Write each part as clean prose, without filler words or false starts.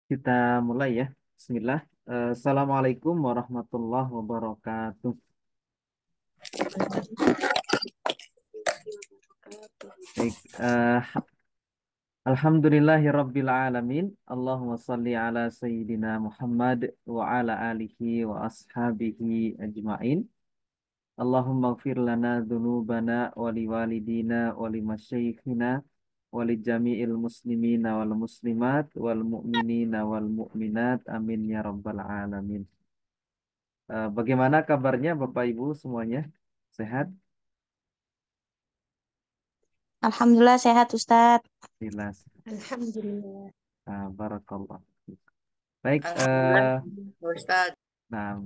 Kita mulai ya. Bismillah. Assalamualaikum warahmatullahi wabarakatuh. Baik. Alhamdulillahirabbil alamin. Allahumma salli ala sayyidina Muhammad wa ala alihi wa ashabihi ajmain. Allahumma ighfir lana dzunubana wa liwalidina wa limasyaikhina wa li jami'il muslimina wal muslimat wal mu'minina wal mu'minat. Amin ya rabbal alamin. Bagaimana kabarnya Bapak Ibu semuanya? Sehat? Alhamdulillah sehat Ustadz. Jelas. Alhamdulillah. Barakallah. Baik, Alhamdulillah, Pak Ustadz. nah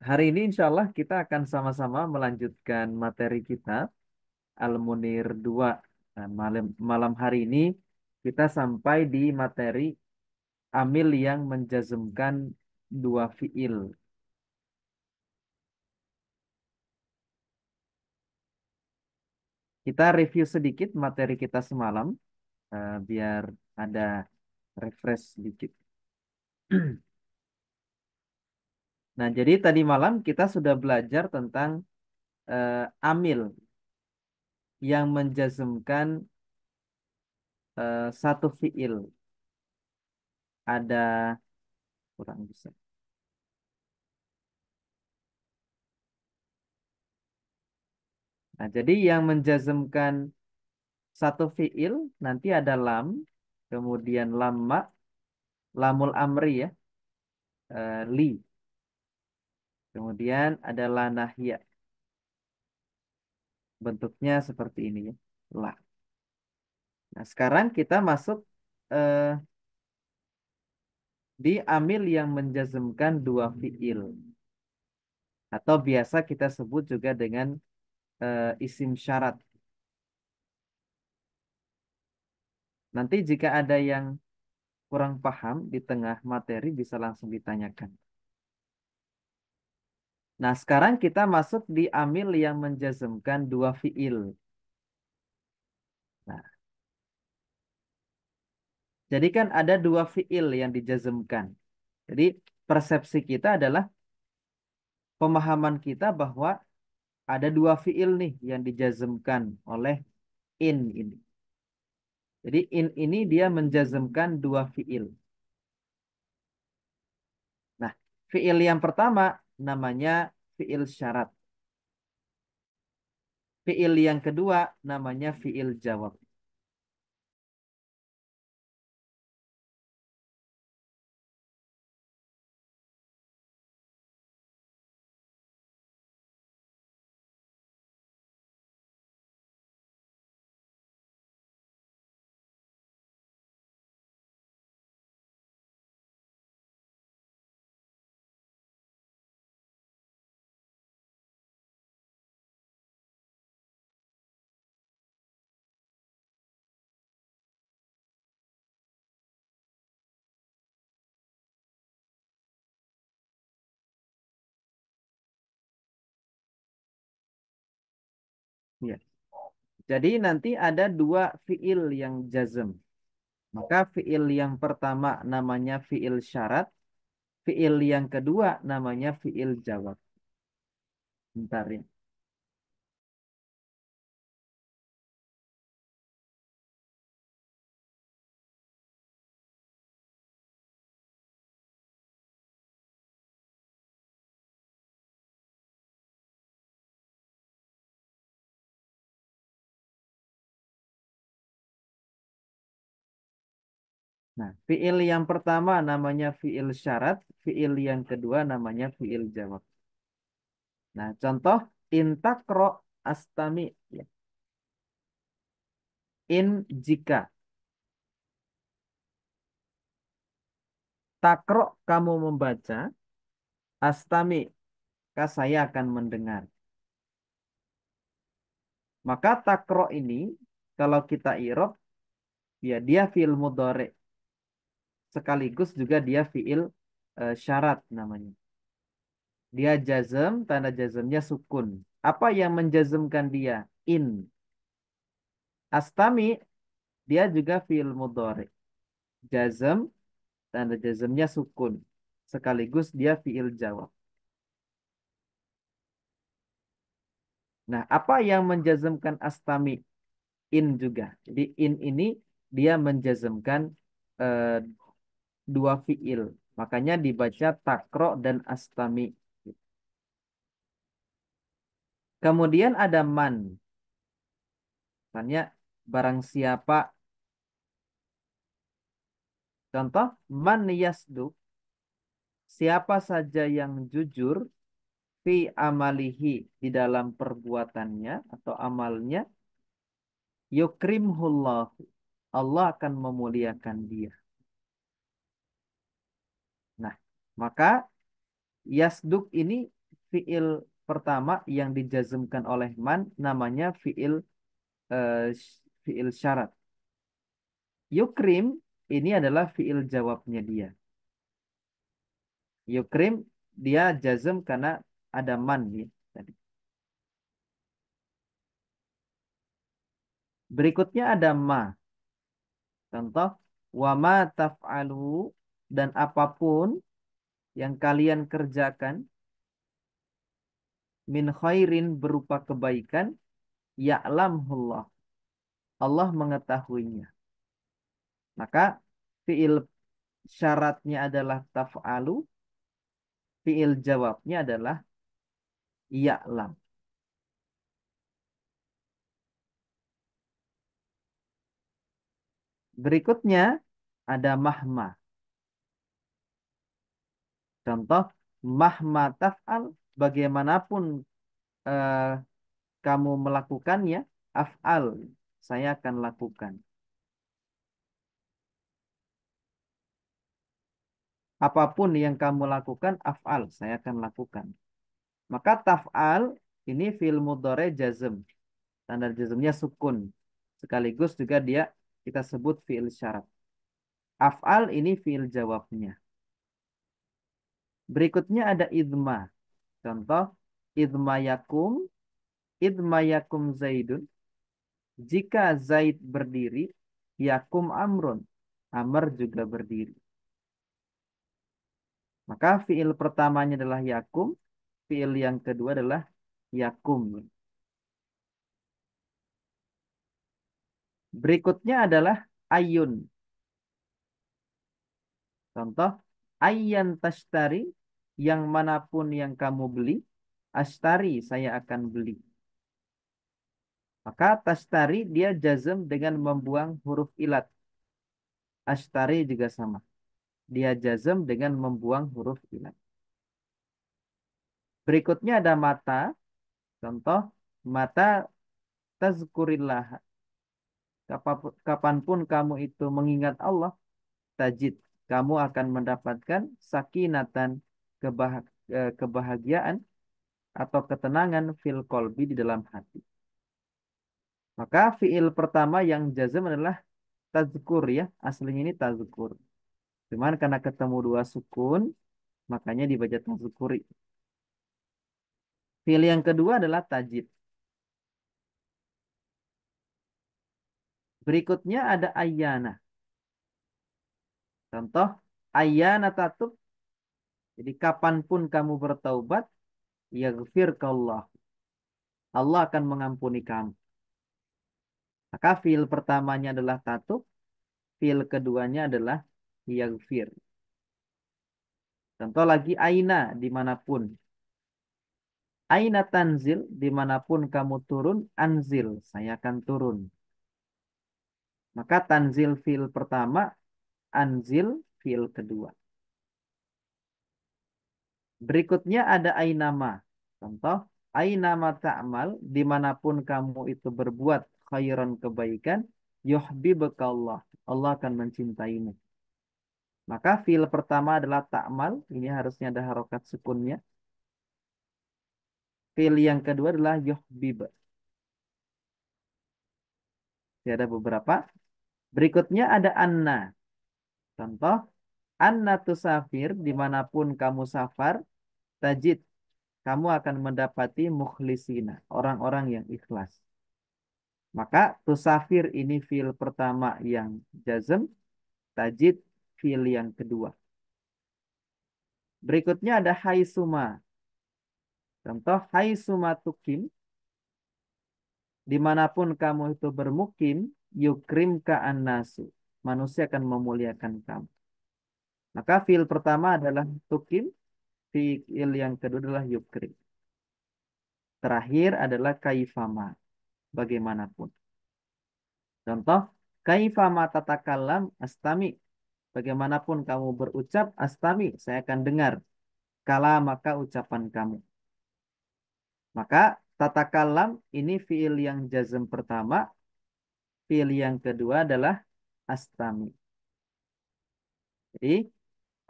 hari ini insya Allah kita akan sama-sama melanjutkan materi kita Al-Munir 2. Nah, malam hari ini kita sampai di materi amil yang menjazmkan dua fiil. Kita review sedikit materi kita semalam biar ada refresh sedikit. Nah, jadi tadi malam kita sudah belajar tentang amil yang menjazmkan satu fiil. Ada kurang bisa. Nah, jadi yang menjazmkan satu fiil nanti ada lam, kemudian lamma, lamul amri ya, li. Kemudian ada la nahya. Bentuknya seperti ini ya, la. Nah, sekarang kita masuk eh, di amil yang menjazmkan dua fiil. Atau biasa kita sebut juga dengan isim syarat. Nanti jika ada yang kurang paham di tengah materi bisa langsung ditanyakan. Nah, sekarang kita masuk di amil yang menjazmkan dua fiil. Nah, jadi kan ada dua fiil yang dijazmkan. Jadi persepsi kita adalah pemahaman kita bahwa ada dua fiil nih yang dijazmkan oleh in ini. Jadi in ini dia menjazmkan dua fiil. Nah, fiil yang pertama namanya fiil syarat. Fiil yang kedua namanya fiil jawab. Ya. Jadi nanti ada dua fiil yang jazm. Maka fiil yang pertama namanya fiil syarat, fiil yang kedua namanya fiil jawab. Bentar ya. Nah, fiil yang pertama namanya fiil syarat, fiil yang kedua namanya fiil jawab. Nah, contoh intakro astami ya. In jika takro kamu membaca, astami saya akan mendengar. Maka takro ini kalau kita irob ya dia fiil mudhari sekaligus juga dia fiil syarat namanya. Dia jazm, tanda jazmnya sukun. Apa yang menjazmkan dia? In. Astami dia juga fiil mudhari. Jazm tanda jazmnya sukun. Sekaligus dia fiil jawab. Nah, apa yang menjazmkan astami? In juga. Jadi in ini dia menjazmkan eh, dua fiil. Makanya dibaca takro dan astami. Kemudian ada man. Misalnya barang siapa. Contoh man yasduk. Siapa saja yang jujur fi amalihi di dalam perbuatannya atau amalnya, yukrimhullah. Allah akan memuliakan dia. Nah, maka yasduk ini fiil pertama yang dijazmkan oleh man namanya fiil syarat. Yukrim ini adalah fiil jawabnya dia. Yukrim dia jazm karena ada man ya tadi. Berikutnya ada ma. Contoh wama taf'alu dan apapun yang kalian kerjakan min khairin berupa kebaikan ya'lamhullah. Allah mengetahuinya. Maka fiil syaratnya adalah taf'alu, fiil jawabnya adalah ya'lam. Berikutnya ada mahma. Contoh mahma taf'al, bagaimanapun eh, kamu melakukannya, af'al, saya akan lakukan. Apapun yang kamu lakukan, af'al, saya akan lakukan. Maka taf'al ini fi'il mudhari jazm. Tanda jazmnya sukun. Sekaligus juga dia kita sebut fi'il syarat. Af'al ini fi'il jawabnya. Berikutnya ada idma. Contoh idma yakum zaidun. Jika Zaid berdiri, yakum amrun. Amr juga berdiri. Maka fi'il pertamanya adalah yakum, fi'il yang kedua adalah yakum. Berikutnya adalah ayun. Contoh, ayyan tashtari, yang manapun yang kamu beli, ashtari, saya akan beli. Maka tashtari dia jazm dengan membuang huruf ilat. Ashtari juga sama. Dia jazm dengan membuang huruf ilat. Berikutnya ada mata. Contoh, mata tazkurillah. Kapanpun kamu itu mengingat Allah, tajid. Kamu akan mendapatkan sakinatan, kebahagiaan atau ketenangan fil kolbi di dalam hati. Maka fiil pertama yang jazm adalah tazkur ya. Aslinya ini tazkur. Cuman karena ketemu dua sukun, makanya dibaca tazkuri. Fiil yang kedua adalah tajid. Berikutnya ada ayyana. Contoh, ayyana tatub. Jadi kapanpun kamu bertaubat, yaghfirkallah. Allah akan mengampuni kamu. Maka fiil pertamanya adalah tatub. Fiil keduanya adalah yaghfir. Contoh lagi aina, dimanapun. Aina tanzil, dimanapun kamu turun, anzil, saya akan turun. Maka tanzil fiil pertama, anzil fiil kedua. Berikutnya ada ainama. Contoh, ainama ta'mal, dimanapun kamu itu berbuat khairan kebaikan, yuhibbukallah. Allah akan mencintaimu. Maka fiil pertama adalah ta'mal, ini harusnya ada harokat sukunnya. Fiil yang kedua adalah yuhbib. Jadi ada beberapa. Berikutnya ada anna. Contoh, anna tusafir, dimanapun kamu safar, tajid, kamu akan mendapati mukhlisina, orang-orang yang ikhlas. Maka tusafir ini fiil pertama yang jazm, tajid fiil yang kedua. Berikutnya ada haitsuma. Contoh haitsuma tukim, dimanapun kamu itu bermukim, yukrim ka annasu. Manusia akan memuliakan kamu. Maka fiil pertama adalah tukim, fiil yang kedua adalah yukrim. Terakhir adalah kaifama, bagaimanapun. Contoh, kaifama tatakalam astami. Bagaimanapun kamu berucap, astami, saya akan dengar. Kala maka ucapan kamu. Maka tatakalam ini fiil yang jazm pertama, fiil yang kedua adalah astami. Jadi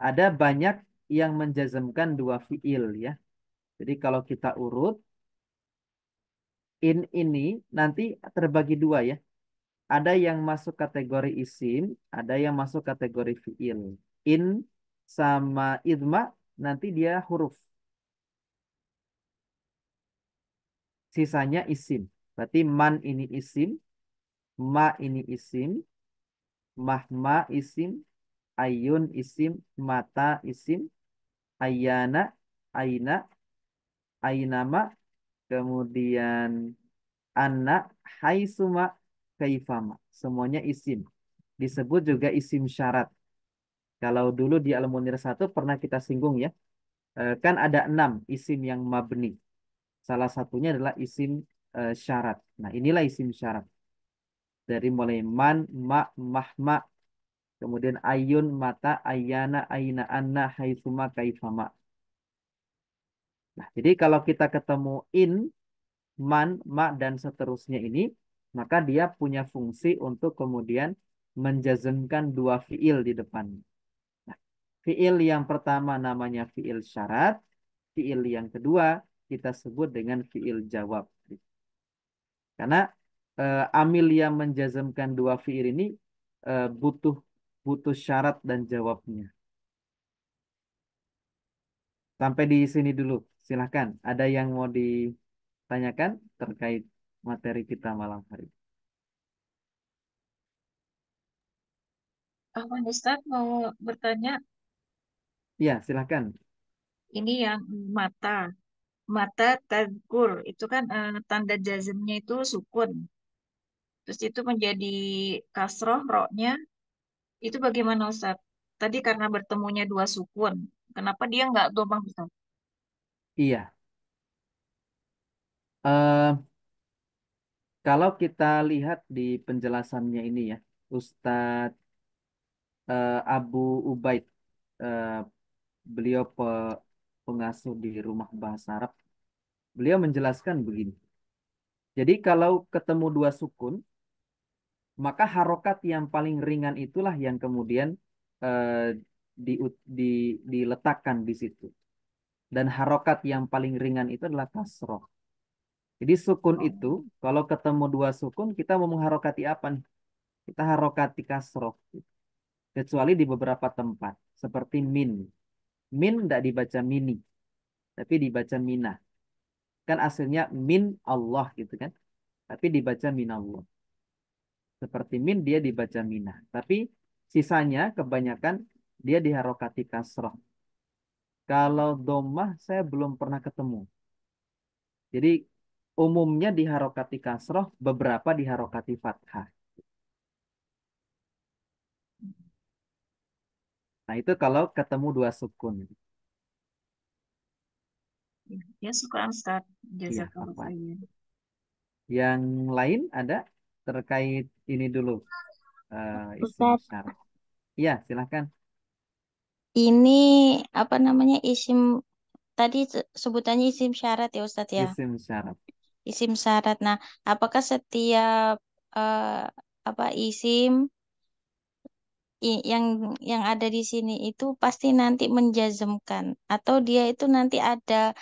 ada banyak yang menjazmkan dua fiil ya. Jadi kalau kita urut, in ini nanti terbagi dua ya. Ada yang masuk kategori isim, ada yang masuk kategori fiil. In sama idma nanti dia huruf. Sisanya isim. Berarti man ini isim, ma ini isim, mahma isim, ayun isim, mata isim, ayana, aina, ainama, kemudian anak, haitsuma, kaifama. Semuanya isim. Disebut juga isim syarat. Kalau dulu di Al-Munir 1 pernah kita singgung ya. Kan ada 6 isim yang mabni. Salah satunya adalah isim syarat. Nah inilah isim syarat. Dari mulai man, ma, mahma, kemudian ayun, mata, ayana, aina, anna, haitsuma, kaifama. Nah, jadi kalau kita ketemu in, man, ma, dan seterusnya ini, maka dia punya fungsi untuk kemudian menjazmkan dua fiil di depan. Nah, fiil yang pertama namanya fiil syarat, fiil yang kedua kita sebut dengan fiil jawab. Karena amil yang menjazmkan dua fiil ini butuh butuh syarat dan jawabnya. Sampai di sini dulu. Silahkan. Ada yang mau ditanyakan terkait materi kita malam hari ini? Afwan Ustadz mau bertanya, Iya, silahkan. ini yang mata, mata tadkur, itu kan tanda jazmnya itu sukun. Terus itu menjadi kasroh, roknya, itu bagaimana Ustadz? Tadi karena bertemunya dua sukun, kenapa dia nggak domah Ustadz? Iya. Eh, Kalau kita lihat di penjelasannya ini ya, Ustadz Abu Ubaid, eh, beliau pengasuh di Rumah Bahasa Arab, beliau menjelaskan begini. Jadi kalau ketemu dua sukun, maka harokat yang paling ringan itulah yang kemudian eh, di, di, diletakkan di situ. Dan harokat yang paling ringan itu adalah kasroh. Jadi sukun Oh, itu, kalau ketemu dua sukun, kita mau mengharokati apa nih? Kita harokati kasroh. Kecuali di beberapa tempat. Seperti min. Min tidak dibaca mini, tapi dibaca mina. Kan aslinya min Allah gitu kan. Tapi dibaca min Allah. Seperti min dia dibaca mina. Tapi sisanya kebanyakan dia diharokati kasroh. Kalau domah saya belum pernah ketemu. Jadi umumnya diharokati kasroh, beberapa diharokati fathah. Nah itu kalau ketemu dua sukun. ya, ya syukuran Ustadz. Iya, Jazakallah apa? khairan. Yang lain ada terkait ini dulu, isim Ustadz, syarat. Iya, silahkan. ini apa namanya isim tadi sebutannya isim syarat ya Ustadz ya. Isim syarat. Isim syarat. Nah, apakah setiap eh, apa isim yang ada di sini itu pasti nanti menjazmkan atau dia itu nanti ada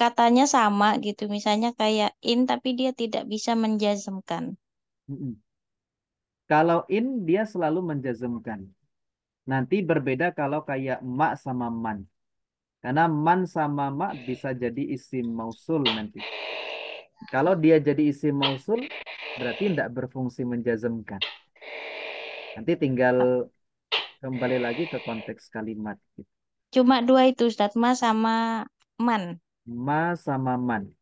katanya sama gitu. Misalnya kayak in tapi dia tidak bisa menjazmkan. Mm-mm. Kalau in dia selalu menjazmkan. Nanti berbeda kalau kayak ma sama man. Karena man sama ma bisa jadi isim mausul nanti. Kalau dia jadi isim mausul, berarti tidak berfungsi menjazmkan. Nanti tinggal Kembali lagi ke konteks kalimat gitu. Cuma dua itu Ustadz, ma sama man. Ma sama man.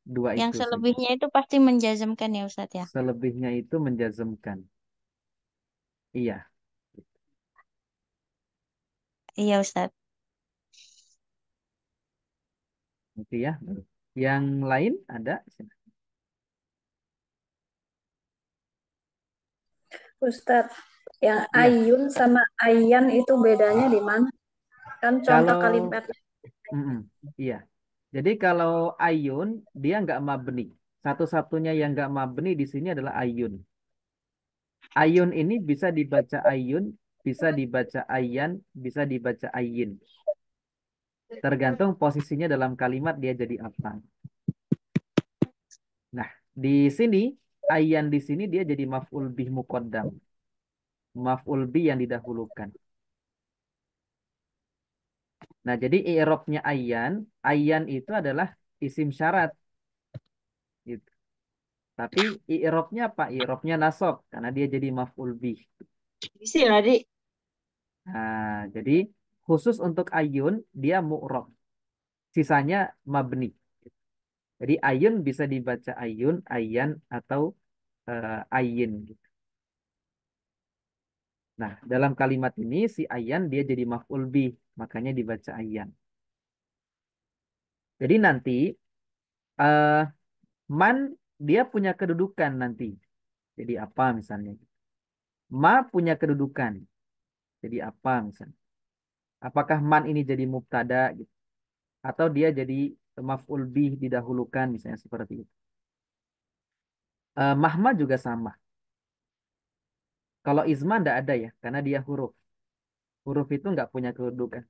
Dua Yang itu saja. selebihnya itu pasti menjazmkan ya Ustadz ya. Selebihnya itu menjazmkan. Iya, Iya Ustadz. itu ya. Yang lain ada? Ustadz, yang Iya. ayun sama ayan itu bedanya di mana? Kan contoh Kalau kalimat. mm-mm, iya. Jadi kalau ayun dia nggak mabni. Satu-satunya yang nggak mabni di sini adalah ayun. Ayun ini bisa dibaca ayun, bisa dibaca ayan, bisa dibaca ayin. Tergantung posisinya dalam kalimat dia jadi apa. Nah, di sini ayan di sini dia jadi maf'ul bih muqaddam. Maf'ul bih yang didahulukan. Nah, jadi i'rabnya ayan, ayan itu adalah isim syarat gitu. Tapi i'rabnya apa? I'rabnya nasab karena dia jadi maf'ul bih. Bisa lah, Dik. Nah, jadi khusus untuk ayun dia mu'rab. Sisanya mabni. Jadi ayun bisa dibaca ayun, ayan atau ayin gitu. Nah, dalam kalimat ini si ayan dia jadi maf'ul bih, makanya dibaca ayan. Jadi nanti eh, man dia punya kedudukan nanti. Jadi apa misalnya? Ma punya kedudukan. Jadi apa misalnya? Apakah man ini jadi mubtada gitu? Atau dia jadi maf'ul bih didahulukan misalnya seperti itu. Mahma juga sama. Kalau izma ndak ada ya, karena dia huruf. Huruf itu nggak punya kedudukan.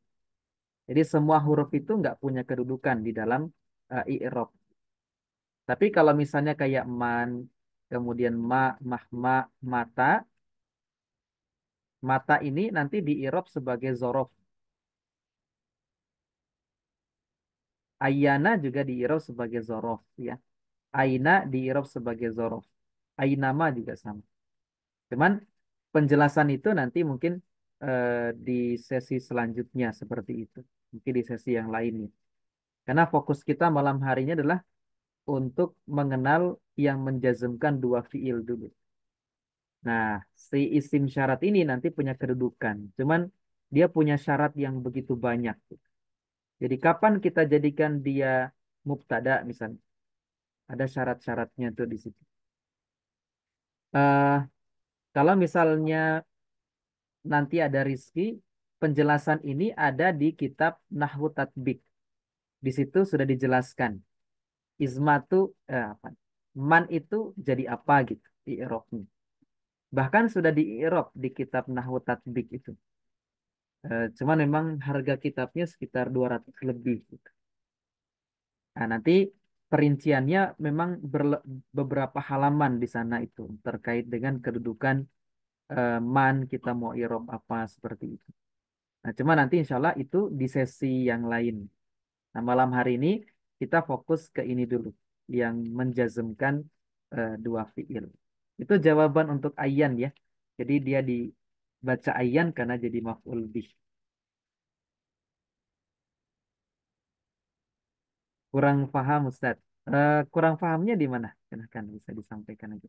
Jadi semua huruf itu nggak punya kedudukan di dalam i'rab. Tapi kalau misalnya kayak man, kemudian ma, mahma, mata, mata ini nanti di i'rab sebagai zorof. Ayana juga di i'rab sebagai zorof ya. Aina di i'rab sebagai zorof. Ainama juga sama. Cuman penjelasan itu nanti mungkin di sesi selanjutnya seperti itu. Mungkin di sesi yang lainnya. Karena fokus kita malam hari ini adalah untuk mengenal yang menjazmkan dua fiil dulu. Nah, si isim syarat ini nanti punya kedudukan. Cuman dia punya syarat yang begitu banyak. Jadi kapan kita jadikan dia mubtada misalnya? Ada syarat-syaratnya tuh di situ. eh Kalau misalnya nanti ada rizki, penjelasan ini ada di kitab Nahwu Tatbik. Di situ sudah dijelaskan. Izmatu apa? Man itu jadi apa gitu i'rabnya. Bahkan sudah di i'rab di kitab Nahwu Tatbik itu. Cuman memang harga kitabnya sekitar 200 lebih gitu. Nah, nanti perinciannya memang beberapa halaman di sana itu terkait dengan kedudukan man kita mau i'rab apa seperti itu. Nah, cuma nanti insya Allah itu di sesi yang lain. Nah, malam hari ini kita fokus ke ini dulu, yang menjazmkan dua fiil. Itu jawaban untuk ayyan ya. Jadi dia dibaca ayyan karena jadi maf'ul bih. Kurang paham Ustaz. Kurang pahamnya di mana? Silahkan bisa disampaikan aja.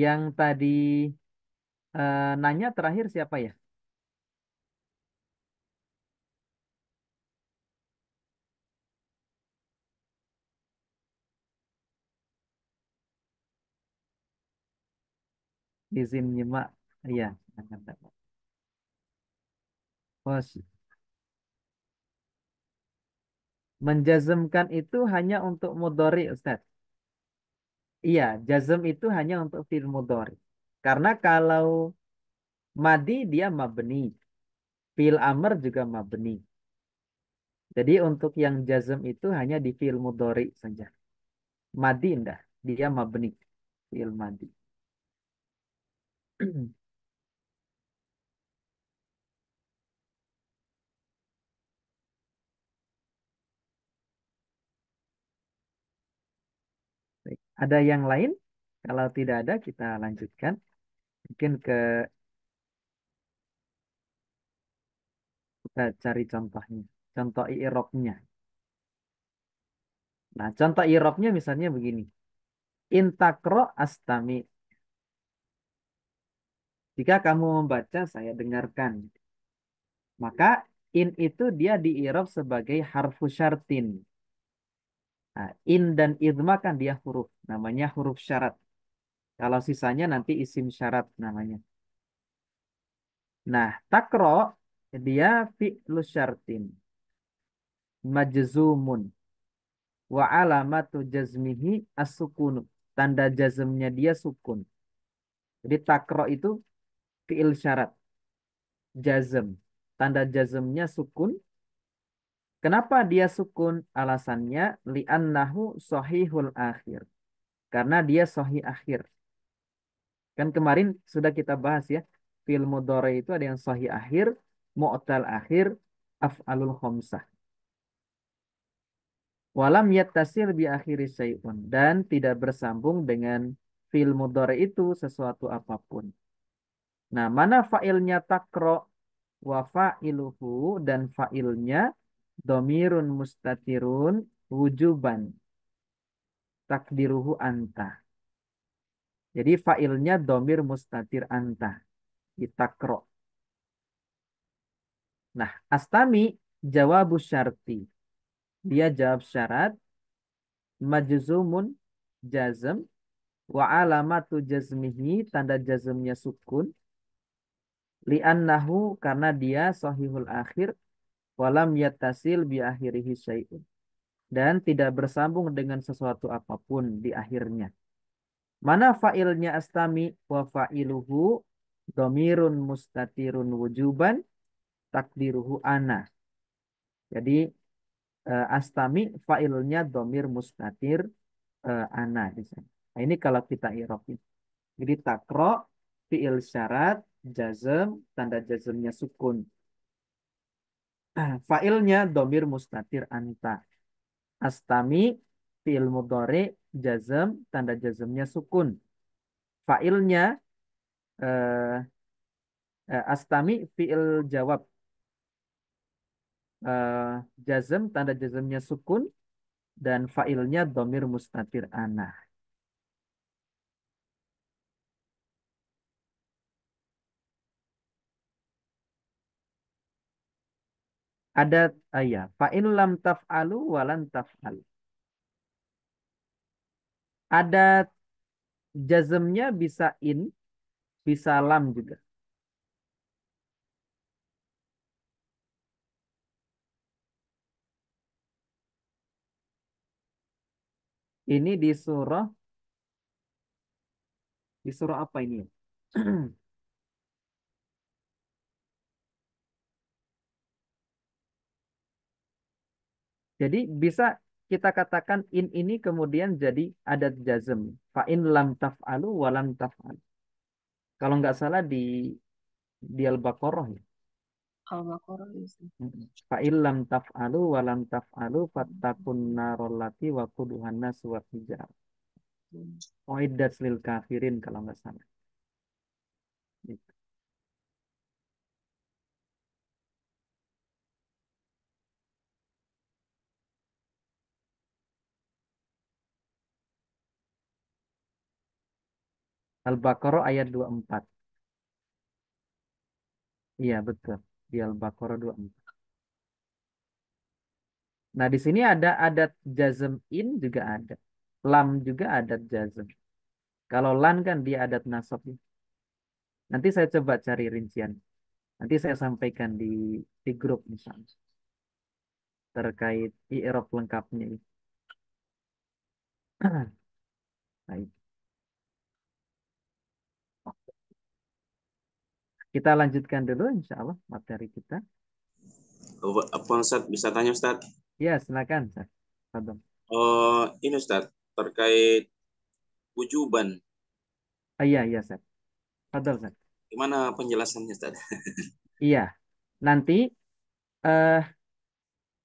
Yang tadi nanya terakhir siapa ya? Izin nyimak. Iya. Oh, menjazmkan itu hanya untuk mudhari Ustaz. Iya, jazm itu hanya untuk fi'il mudhari. Karena kalau madi dia mabni, fi'il amr juga mabni. Jadi untuk yang jazm itu hanya di fi'il mudhari saja. Madi enggak, dia mabni, fi'il madi. Ada yang lain? Kalau tidak ada, kita lanjutkan. Mungkin kita cari contohnya. Contoh i'rabnya. Nah, contoh i'rabnya misalnya begini. Intakro astami. Jika kamu membaca, saya dengarkan. Maka in itu dia di i'rab sebagai harfu syartin. Nah, in dan idma kan dia huruf. Namanya huruf syarat. Kalau sisanya nanti isim syarat namanya. Nah, takro dia fi'lu syartin. Majzumun. Wa alamatu jazmihi as-sukunu. Tanda jazmnya dia sukun. Jadi takro itu fi'il syarat. Jazm. Tanda jazmnya sukun. Kenapa dia sukun? Alasannya li'annahu sahihul akhir. Karena dia sahih akhir. Kan kemarin sudah kita bahas ya. Fi'il mudhari itu ada yang sahih akhir, mu'tal akhir, af'alul khamsah. Walam yattasil bi akhiri syai'un. Dan tidak bersambung dengan fi'il mudhari itu sesuatu apapun. Nah, mana fa'ilnya takro wa fa'iluhu dan fa'ilnya domirun mustatirun wujuban takdiruhu anta. Jadi fa'ilnya domir mustatir anta di takro. Nah, astami jawabu syarti. Dia jawab syarat majzumun jazm wa alamatu jazmihi tanda jazmnya sukun li'annahu karena dia sahihul akhir walam yattasil bi akhirihi syai'un dan tidak bersambung dengan sesuatu apapun di akhirnya. Mana fa'ilnya astami wa fa'iluhu domirun mustatirun wujuban takdiruhu ana. Jadi astami fa'ilnya domir mustatir ana di sana. Nah, ini kalau kita i'rabin. Jadi takro fi'il syarat jazm tanda jazmnya sukun. Fa'ilnya domir mustatir anta. Astami fi'il mudhari jazm tanda jazmnya sukun. Fa'ilnya eh, astami fi'il jawab eh, jazm tanda jazmnya sukun dan fa'ilnya domir mustatir ana. Ada ya fa'in lam taf'alu walan taf'al. Ada jazmnya bisa in, bisa lam juga. Ini di surah apa ini ya? Jadi bisa kita katakan in ini kemudian jadi adat jazm. Fa'in lam taf'alu walam taf'al. Kalau nggak salah di Al-Baqarah ya. Al-Baqarah bisa. Fa'in lam taf'alu walam taf'alu fattakun narallati wa quduhan nas wa hijar. Uiddat lil kafirin kalau nggak salah. Gitu. Al-Baqarah ayat 24. Iya betul. Di Al-Baqarah 24. Nah, di sini ada adat jazm in juga ada. Lam juga adat jazm. Kalau lan kan dia adat nasab. Nanti saya coba cari rincian. Nanti saya sampaikan di grup misalnya terkait i'rab lengkapnya. Baik. Kita lanjutkan dulu insya Allah materi kita. Apa Ustaz bisa tanya Ustaz? Ya, silakan. Ustaz. Pardon. Ini Ustaz terkait wujuban. Iya, iya, Ustaz. Pardon, Ustaz. Gimana penjelasannya Ustaz? Iya. Nanti eh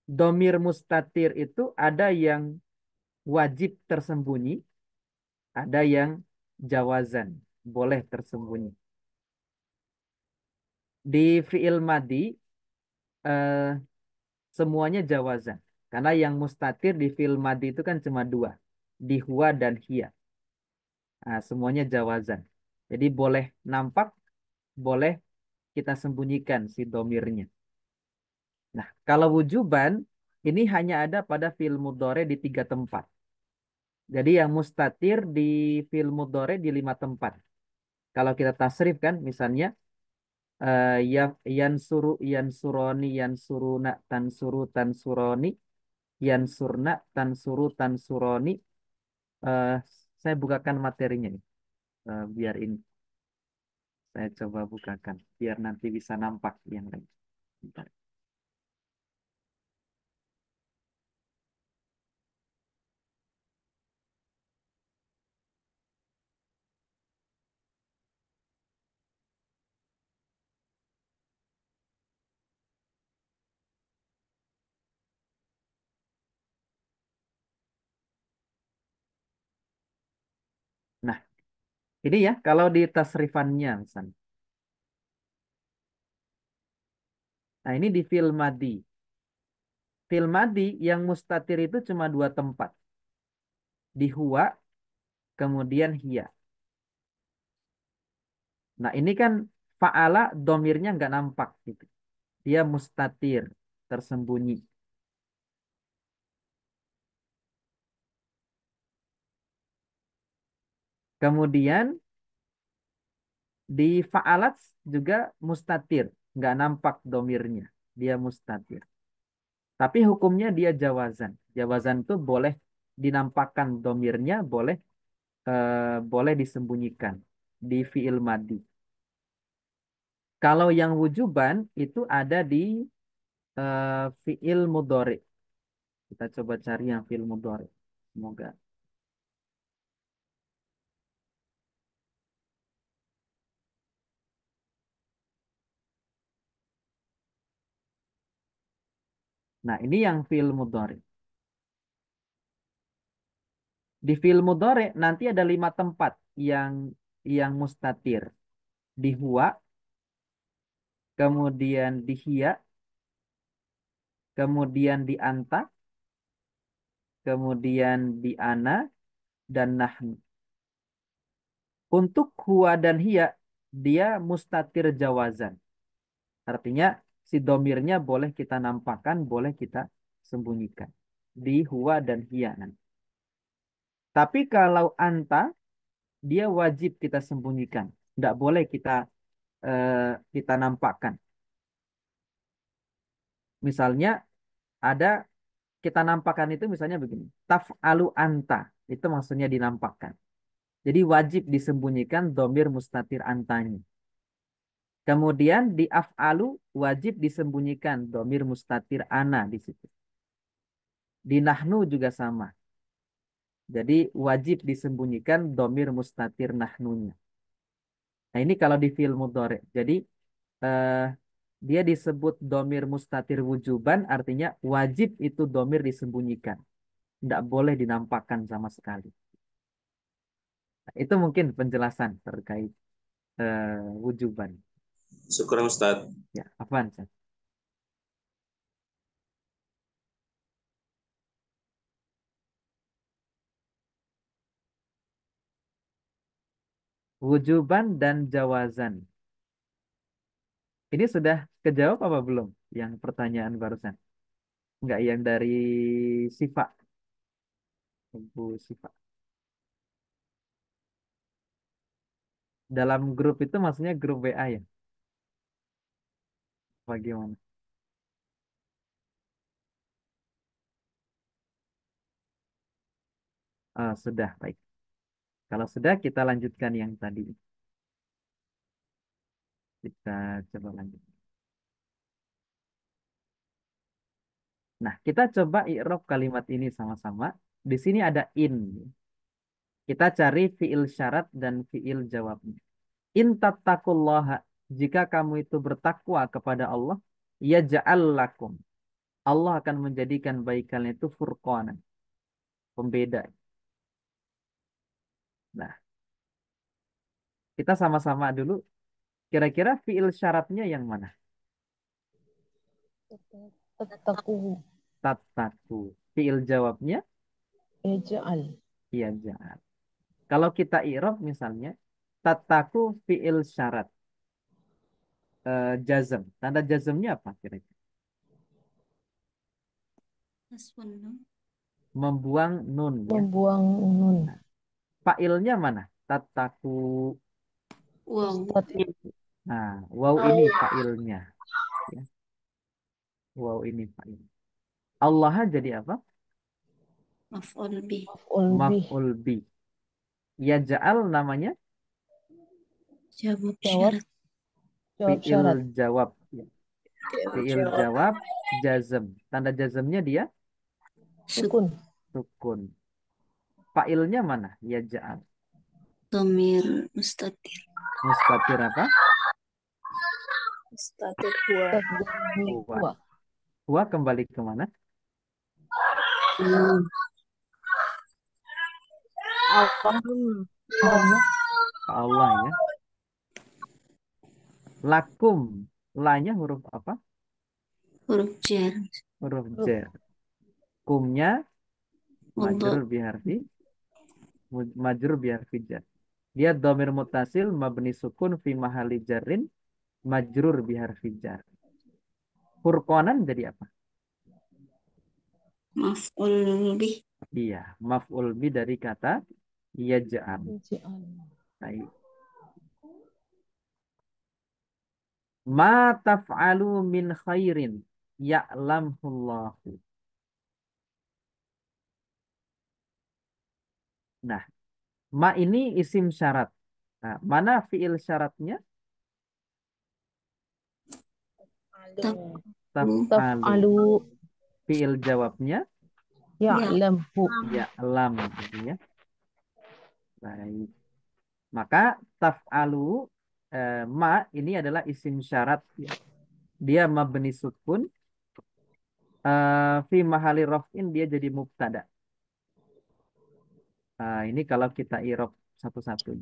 domir mustatir itu ada yang wajib tersembunyi, ada yang jawazan, boleh tersembunyi. Di fi'il madi eh, semuanya jawazan. Karena yang mustatir di fi'il madi itu kan cuma dua, di huwa dan hiya. Nah, semuanya jawazan. Jadi boleh nampak, boleh kita sembunyikan si domirnya. Nah, kalau wujuban ini hanya ada pada fi'il mudhari di 3 tempat. Jadi yang mustatir di fi'il mudhari di 5 tempat. Kalau kita tasrif kan, misalnya yansuru yansuroni yansuruna tansuru tansuroni yansurna tansuru tansuroni. Eh, saya bukakan materinya nih. Biar ini saya coba bukakan biar nanti bisa nampak yang lain. Bentar. Nah, ini ya kalau di tasrifannya misalnya. Nah, ini di fi'il madi. Fi'il madi yang mustatir itu cuma 2 tempat. Di huwa, kemudian hiya. Nah, ini kan fa'ala domirnya nggak nampak gitu. Dia mustatir, tersembunyi. Kemudian di fa'alat juga mustatir, nggak nampak domirnya. Dia mustatir. Tapi hukumnya dia jawazan. Jawazan itu boleh dinampakkan domirnya, boleh disembunyikan di fi'il madi. Kalau yang wujuban itu ada di fi'il mudhari. Kita coba cari yang fi'il mudhari. Semoga. Nah, ini yang fi'il mudhari. Di fi'il mudhari nanti ada 5 tempat yang mustatir. Di huwa, kemudian di hiya, kemudian di anta, kemudian di ana, dan nahnu. Untuk huwa dan hiya, dia mustatir jawazan. Artinya si domirnya boleh kita nampakkan, boleh kita sembunyikan. Di huwa dan hiya nanti. Tapi kalau anta, dia wajib kita sembunyikan. Tidak boleh kita nampakkan. Misalnya ada kita nampakkan itu misalnya begini. Taf'alu anta. Itu maksudnya dinampakkan. Jadi wajib disembunyikan domir mustatir antanya. Kemudian di af'alu wajib disembunyikan domir mustatir ana di situ. Di nahnu juga sama. Jadi wajib disembunyikan domir mustatir nahnunya. Nah ini kalau di fi'il mudhari. Jadi eh, dia disebut domir mustatir wujuban artinya wajib itu domir disembunyikan. Tidak boleh dinampakkan sama sekali. Nah, itu mungkin penjelasan terkait wujuban. Syukur Ustaz. Ya, apaan, Chan? Wujuban dan jawazan. Ini sudah kejawab apa belum? Yang pertanyaan barusan. Enggak yang dari Sifa. Bu Sifa. Dalam grup itu maksudnya grup WA ya? Bagaimana? Sudah, baik. Kalau sudah, kita lanjutkan yang tadi. Kita coba lanjut. Nah, kita coba i'rab kalimat ini sama-sama. Di sini ada in. Kita cari fi'il syarat dan fi'il jawabnya. In tattaqullaha, jika kamu itu bertakwa kepada Allah, yaj'al lakum. Allah akan menjadikan baik kalian itu furqanan, pembeda. Nah, kita sama-sama dulu. Kira-kira fiil syaratnya yang mana? Tattaku. Tataku. Fiil jawabnya Ija'al. iya jahat. Kalau kita i'rab misalnya, tataku fiil syarat. Jazm. Tanda jazmnya apa kira-kira? Membuang nun ya. Membuang nun. Nah, fa'ilnya mana? Tataku. Mustatir. Nah, waw ini fa'ilnya. Ya. Waw ini fa'il. Allah jadi apa? Maf'ul bih. Maf'ul bi. Ya ja'al namanya Jawab fi'il syarat. jawab. Ya. Fi'il jawab jazm. Tanda jazmnya dia Sukun. sukun. Fa'ilnya mana? Ya ja'al. Dhamir mustatir. Mustatir apa? Mustatir huwa. Huwa. Huwa kembali ke mana? Allah. Ke Allah ya. Lakum. La-nya huruf apa? Huruf jar. Huruf jar. Kumnya majrur biharfi. Majrur biharfi jar. Dia dhamir muttasil mabni sukun fi mahali jarrin majrur biharfi jar. Furqanan jadi apa? Maf'ul bih. Iya, maf'ul bi dari kata yaj'al. Baik. Ma taf'alu min khairin ya'lamhullahu. Nah, ma ini isim syarat. Nah, mana fiil syaratnya? Taf'alu. Fiil jawabnya Ya'lamhu. ya'lam gitu ya. Baik. Maka taf'alu ma ini adalah isim syarat ya. Dia mabni sukun fi mahali raf'in dia jadi mubtada. Ini kalau kita irob satu-satu.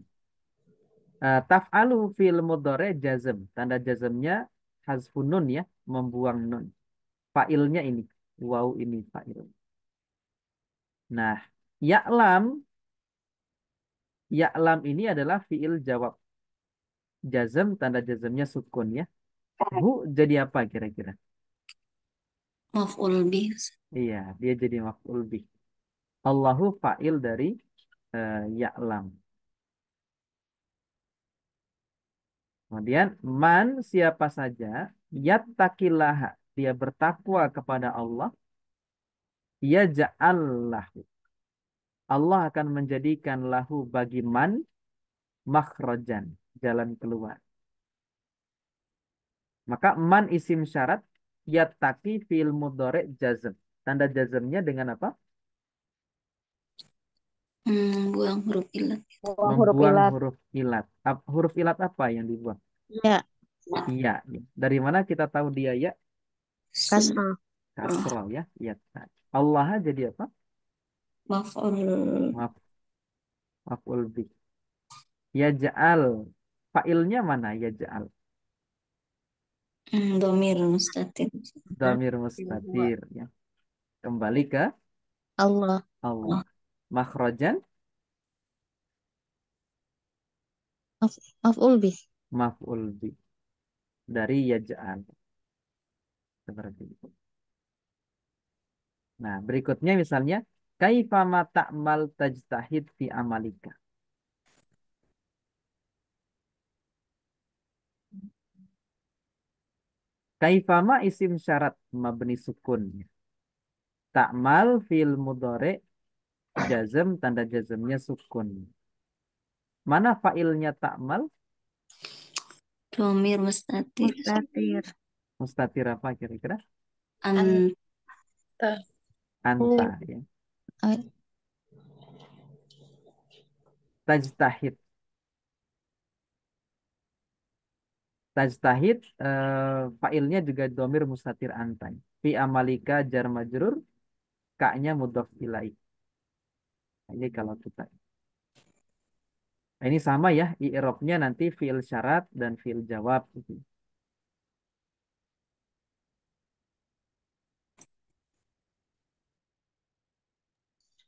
Taf'alu fil mudhari jazm. Tanda jazmnya hazfun nun ya, membuang nun. Fa'ilnya ini, waw ini fa'il. Nah, ya'lam ya'lam ini adalah fiil jawab. Jazm tanda jazmnya sukun ya. Bu jadi apa kira-kira? Maf'ul bih. Iya, dia jadi maf'ul bih. Allahu fa'il dari ya'lam. Kemudian man siapa saja yattaqillaha dia bertakwa kepada Allah ya ja'allahu Allah akan menjadikan lahu bagi man makhrajan jalan keluar. Maka man isim syarat yattaqi fi'il mudhari jazm. Tanda jazmnya dengan apa? Buang huruf ilat. Membuang huruf ilat. Huruf ilat apa yang dibuang? Ya, Iya. Dari mana kita tahu dia ya? kasrah. Kasroh ya. Ya. Allah jadi apa? Maf'ul. Maf'ul bih. Ya ja'al. Fa'ilnya mana ya ja'al? Dhamir mustatir. Damir mustatir ya. Kembali ke Allah. Allah. Makhrajan Maf'ul bih. maf'ul bih. Dari ya ja'al. Seperti itu. Nah, berikutnya misalnya kaifama ta'mal tajtahid fi amalika. Kaifama isim syarat mabni sukun. Ta'mal fil mudhari jazm tanda jazmnya sukun. Mana fa'ilnya ta'mal? Dhamir mustatir. Mustatir. Mustatir apa kira-kira? Anta. Anta ya. Ay, Tajtahid. Tajtahid fa'ilnya juga domir mustatir antai. Fi amalika jar majrur ka-nya mudhof ilaih. Ini kalau kita. Nah, ini sama ya, i'rabnya nanti fi'il syarat dan fi'il jawab gitu.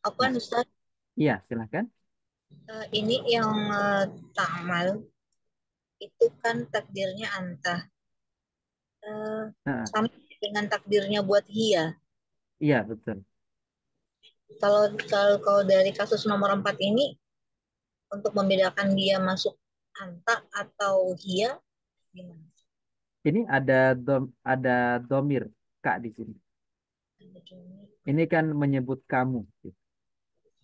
Apaan Nah, Ustaz? iya silahkan. Ini yang ta'mal itu kan takdirnya anta. Nah, Sama dengan takdirnya buat hia. iya betul. Kalau kalau dari kasus nomor 4 ini untuk membedakan dia masuk anta atau hia gimana? Ini ada domir kak di sini. Ini kan menyebut kamu, gitu.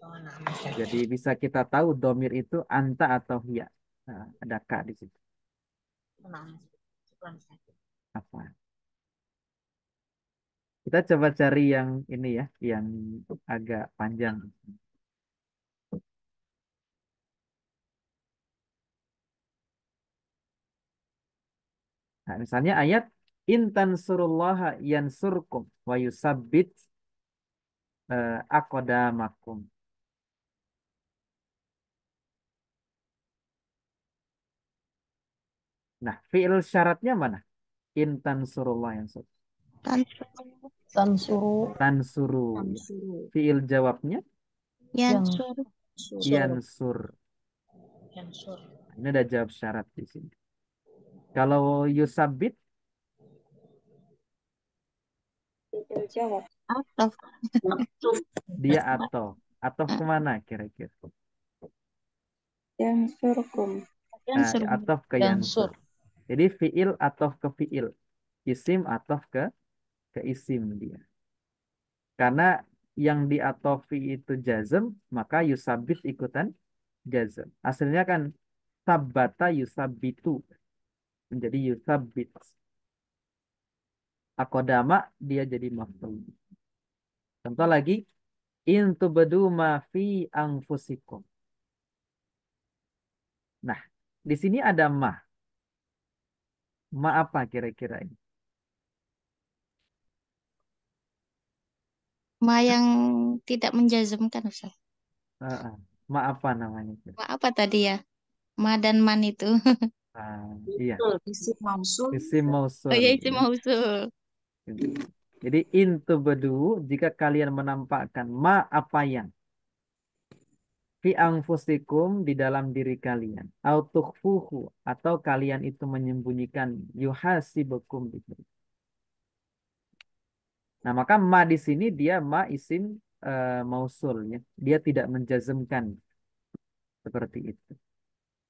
Oh, nama saya. Jadi bisa kita tahu domir itu anta atau hia. Nah, ada kak di situ. Nama saya. Apa? Kita coba cari yang ini ya, yang agak panjang. Nah, misalnya ayat intan surullaha yansurkum wa yusabbit aqdamakum. Nah, fi'il syaratnya mana? Intan surullah yansur. Tansuru Tansuru. Mansuru. Fi'il jawabnya Yansur. yansur. Yansur. Ini ada jawab syarat di sini. Kalau yusabbit Jawab. Atau dia atau kemana kira-kira? Yang surkum. Nah, yansur. atau ke yansur. Yansur. Jadi fi'il atau ke fi'il. Isim atau ke isim dia. Karena yang diatofi itu jazm, maka yusabit ikutan jazm. Aslinya kan sabbata yusabitu menjadi yusabit. Akodama dia jadi maf'ul. Contoh lagi, in tubadu ma fi anfusikum. Nah, di sini ada ma. Ma apa kira-kira ini? Ma yang tidak menjazmkan, Ustaz. Ma apa namanya? Ma apa tadi ya? Ma dan man itu. Iya, Isim mausul. isim Oh mausul. ya, itu mausul. Jadi in tubadu jika kalian menampakkan ma apa yang fi anfusikum di dalam diri kalian au tukhfuhu atau kalian itu menyembunyikan yuhasibukum gitu. Nah, maka ma di sini dia ma isim mausul ya. Dia tidak menjazmkan seperti itu.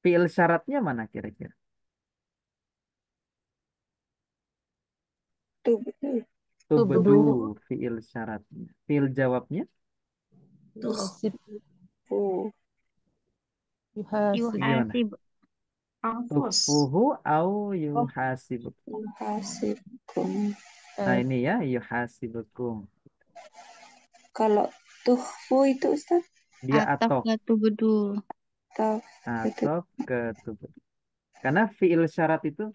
Fi'il syaratnya mana kira-kira? Tuh betul. Tubdu Tubdu. fi'il syaratnya. Fi'il jawabnya Tuh. Oh. Yuhasib. gimana? Yuhasib. Anfus. Tukhfuhu au yuhasibukum. Hasibkum. Nah, ini ya yuhasibukum. Kalau tuhfu itu Ustaz Dia Ataf gatu bedul. atau ke tubdu. Karena fi'il syarat itu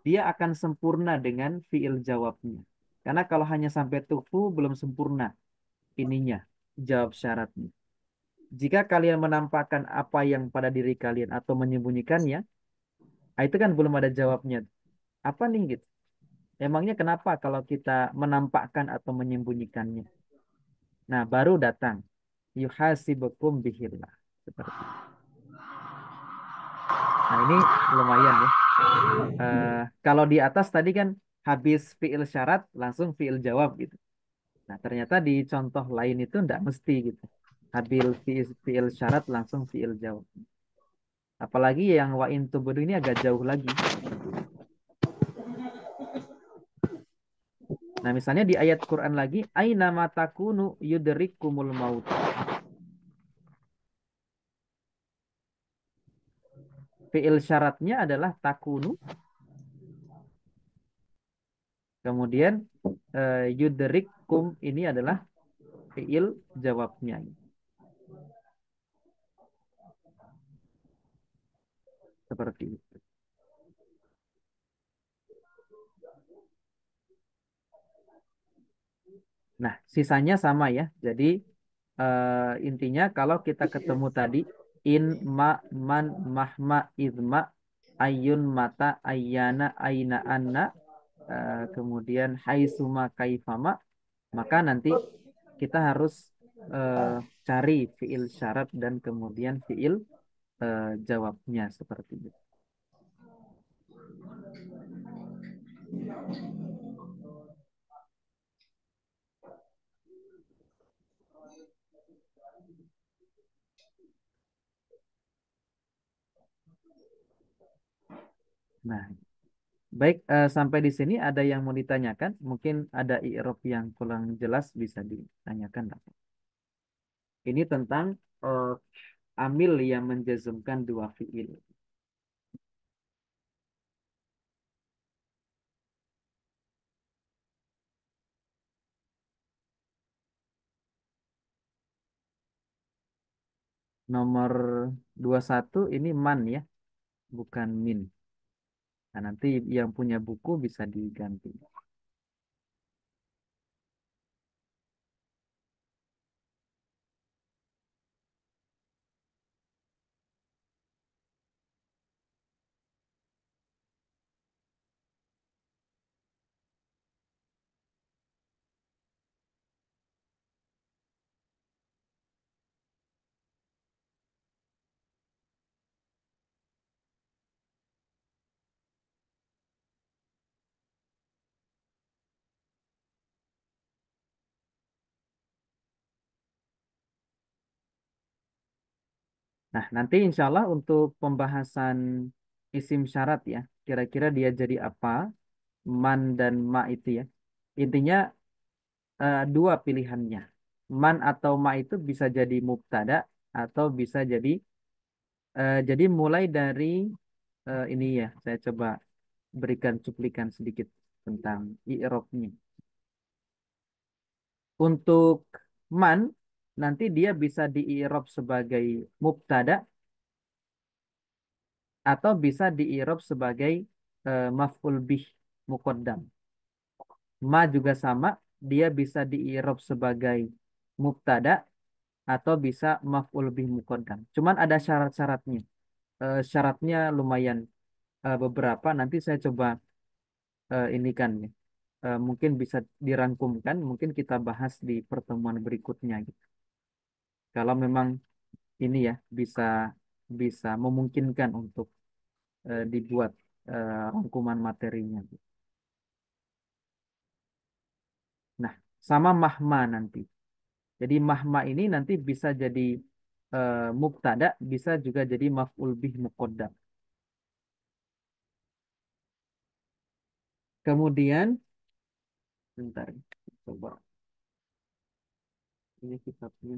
dia akan sempurna dengan fi'il jawabnya. Karena kalau hanya sampai tufu belum sempurna ininya, jawab syaratnya. Jika kalian menampakkan apa yang pada diri kalian atau menyembunyikannya, itu kan belum ada jawabnya. Apa nih gitu? Emangnya kenapa kalau kita menampakkan atau menyembunyikannya? Nah, baru datang. Yuhasibukum bihillah. Seperti itu. Nah, ini lumayan ya. Kalau di atas tadi kan habis fi'il syarat langsung fi'il jawab gitu. Nah, ternyata di contoh lain itu enggak mesti gitu. Habis fi'il syarat langsung fi'il jawab. Apalagi yang wa in tubdu ini agak jauh lagi. Nah, misalnya di ayat Quran lagi, aina matakunu yudrikumul maut. Fi'il syaratnya adalah takunu. Kemudian yudrikum ini adalah fi'il jawabnya. Seperti itu. Nah, sisanya sama ya. Jadi intinya kalau kita ketemu tadi in, ma, man, mahma, idma, ayun, mata, ayyana, aina, anna, kemudian haitsuma, kaifama, maka nanti kita harus eh, cari fiil syarat dan kemudian fiil jawabnya seperti itu. Nah, baik, sampai di sini ada yang mau ditanyakan? Mungkin ada i'rab yang kurang jelas bisa ditanyakan. Ini tentang eh, amil yang menjazmkan dua fiil. Nomor 21 ini man ya, bukan min. Nah, nanti yang punya buku bisa diganti. Nah, nanti insya Allah untuk pembahasan isim syarat ya, kira-kira dia jadi apa, man dan ma itu ya. Intinya dua pilihannya. Man atau ma itu bisa jadi mubtada atau bisa jadi mulai dari ini ya, saya coba berikan cuplikan sedikit tentang i'rabnya. Untuk man nanti dia bisa di-i'rab sebagai mubtada atau bisa di-i'rab sebagai maf'ul bih muqaddam. Ma juga sama, dia bisa di-i'rab sebagai mubtada atau bisa maf'ul bih muqaddam. Cuman ada syarat-syaratnya. Syaratnya lumayan beberapa. Nanti saya coba ini kan ya. Mungkin bisa dirangkumkan, mungkin kita bahas di pertemuan berikutnya gitu. Kalau memang ini ya bisa bisa memungkinkan untuk dibuat rangkuman materinya. Nah, sama mahma nanti. Jadi mahma ini nanti bisa jadi mubtada, bisa juga jadi maf'ul bih muqaddam. Kemudian, bentar, coba ini kitabnya.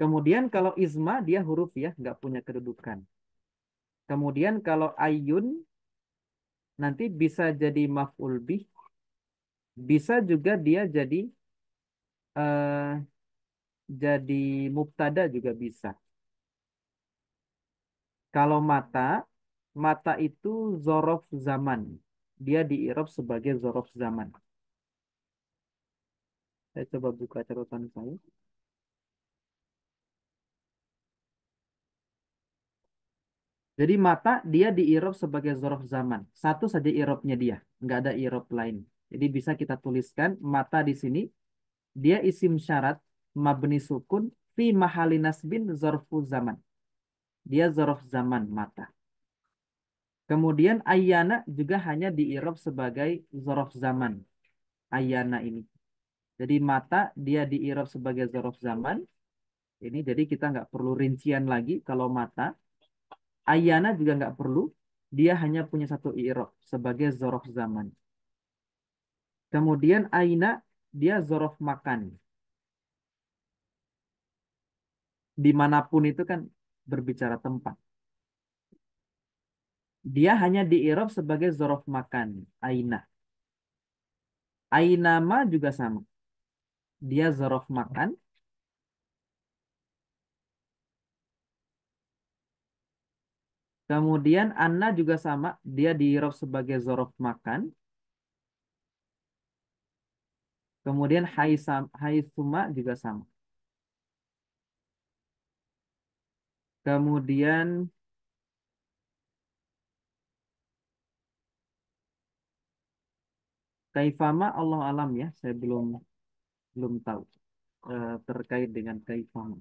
Kemudian kalau izma dia huruf ya, nggak punya kedudukan. Kemudian kalau ayun nanti bisa jadi maf'ul bih, bisa juga dia eh, jadi mubtada juga bisa. Kalau mata, mata itu zorof zaman. Dia diirob sebagai zorof zaman. Saya coba buka catatan saya. Jadi mata dia diirob sebagai zorof zaman. Satu saja irobnya dia, nggak ada irob lain. Jadi bisa kita tuliskan mata di sini dia isim syarat mabni sukun fi mahali nasbin zorfu zaman. Dia zorof zaman mata. Kemudian ayana juga hanya diirob sebagai zorof zaman. Ayana ini. Jadi mata dia diirob sebagai zorof zaman. Ini jadi kita nggak perlu rincian lagi kalau mata. Ayana juga nggak perlu. Dia hanya punya satu irob sebagai zorof zaman. Kemudian aina dia zorof makan. Dimanapun itu kan berbicara tempat. Dia hanya diirob sebagai zorof makan. Aina. Ainama juga sama. Dia zorof makan. Kemudian Anna juga sama. Dia diirob sebagai zorof makan. Kemudian Haisuma juga sama. Kemudian kaifama Allah alam ya, saya belum belum tahu terkait dengan kaifama.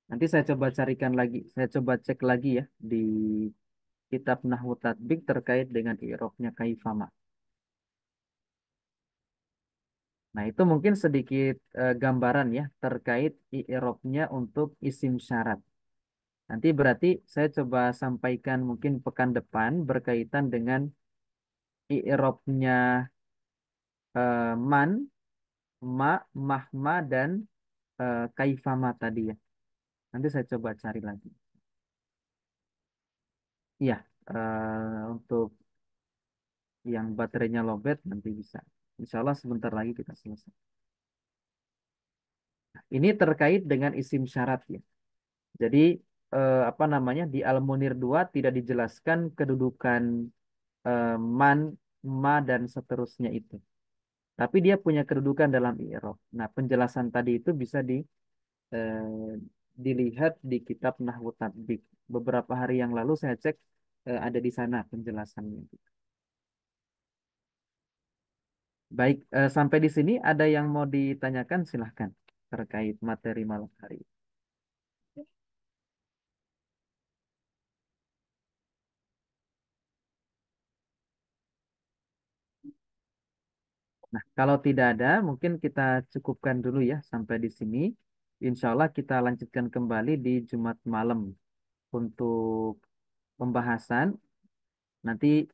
Nanti saya coba carikan lagi, saya coba cek lagi ya di kitab Nahwu Tatbik terkait dengan i'rabnya kaifama. Nah, itu mungkin sedikit gambaran ya terkait i'rabnya untuk isim syarat. Nanti berarti saya coba sampaikan mungkin pekan depan berkaitan dengan i'rabnya man, ma, mahma dan kaifama tadi ya. Nanti saya coba cari lagi. Iya, untuk yang baterainya lowbat nanti bisa. Insya Allah sebentar lagi kita selesai. Ini terkait dengan isim syarat ya. Jadi apa namanya di Al-Munir 2 tidak dijelaskan kedudukan man, ma dan seterusnya itu. Tapi dia punya kedudukan dalam i'rab. Nah, penjelasan tadi itu bisa eh, dilihat di kitab Nahwu Tatbik. Beberapa hari yang lalu saya cek ada di sana penjelasannya. Baik, sampai di sini ada yang mau ditanyakan silahkan terkait materi malam hari ini. Nah, kalau tidak ada, mungkin kita cukupkan dulu ya sampai di sini. Insya Allah kita lanjutkan kembali di Jumat malam untuk pembahasan. Nanti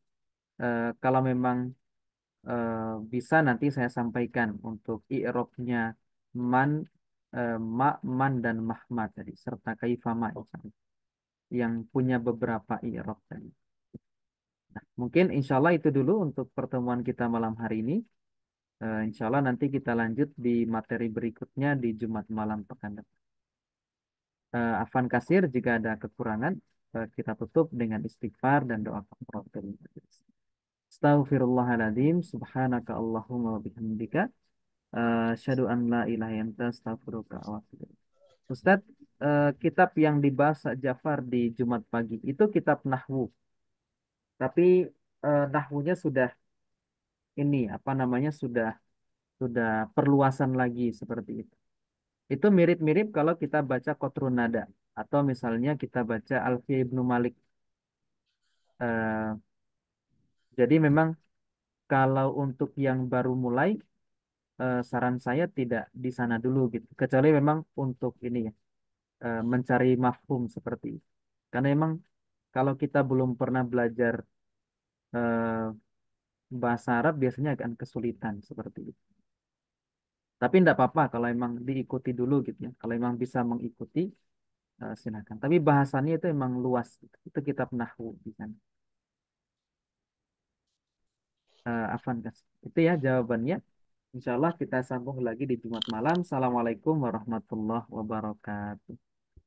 kalau memang eh, bisa nanti saya sampaikan untuk i'rabnya man, ma, man dan mahmad tadi serta kaifama yang punya beberapa i'rab tadi. Nah, mungkin insya Allah itu dulu untuk pertemuan kita malam hari ini. Insya Allah nanti kita lanjut di materi berikutnya di Jumat malam pekan depan. Afwan kasir jika ada kekurangan kita tutup dengan istighfar dan doa kafaratul majelis. Astaghfirullahaladzim, subhanaka Allahumma wa bihamdika, asyhadu an la ilaha illa anta astaghfiruka wa atubu ilaik. Ustadz, kitab yang dibahas Ja'far di Jumat pagi itu kitab Nahwu, tapi Nahwunya sudah ini apa namanya sudah perluasan lagi seperti itu. Itu mirip-mirip kalau kita baca Qatrun Nada atau misalnya kita baca Alfiyah Ibnu Malik. Eh, jadi memang kalau untuk yang baru mulai saran saya tidak di sana dulu gitu. Kecuali memang untuk ini ya mencari mafhum seperti itu. Karena memang kalau kita belum pernah belajar eh, bahasa Arab biasanya akan kesulitan seperti itu. Tapi tidak apa-apa kalau emang diikuti dulu gitu ya. Kalau emang bisa mengikuti silakan. Tapi bahasannya itu emang luas. Itu kitab Nahwu di sana. Afan Kas. Itu ya jawabannya. Insya Allah kita sambung lagi di Jumat malam. Assalamualaikum warahmatullahi wabarakatuh.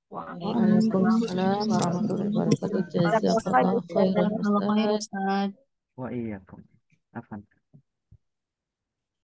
Waalaikumsalam warahmatullahi wabarakatuh. Jazakallah khairan Jazakallah khair, Ustaz. Ustaz. Wa iyyakum. Afan.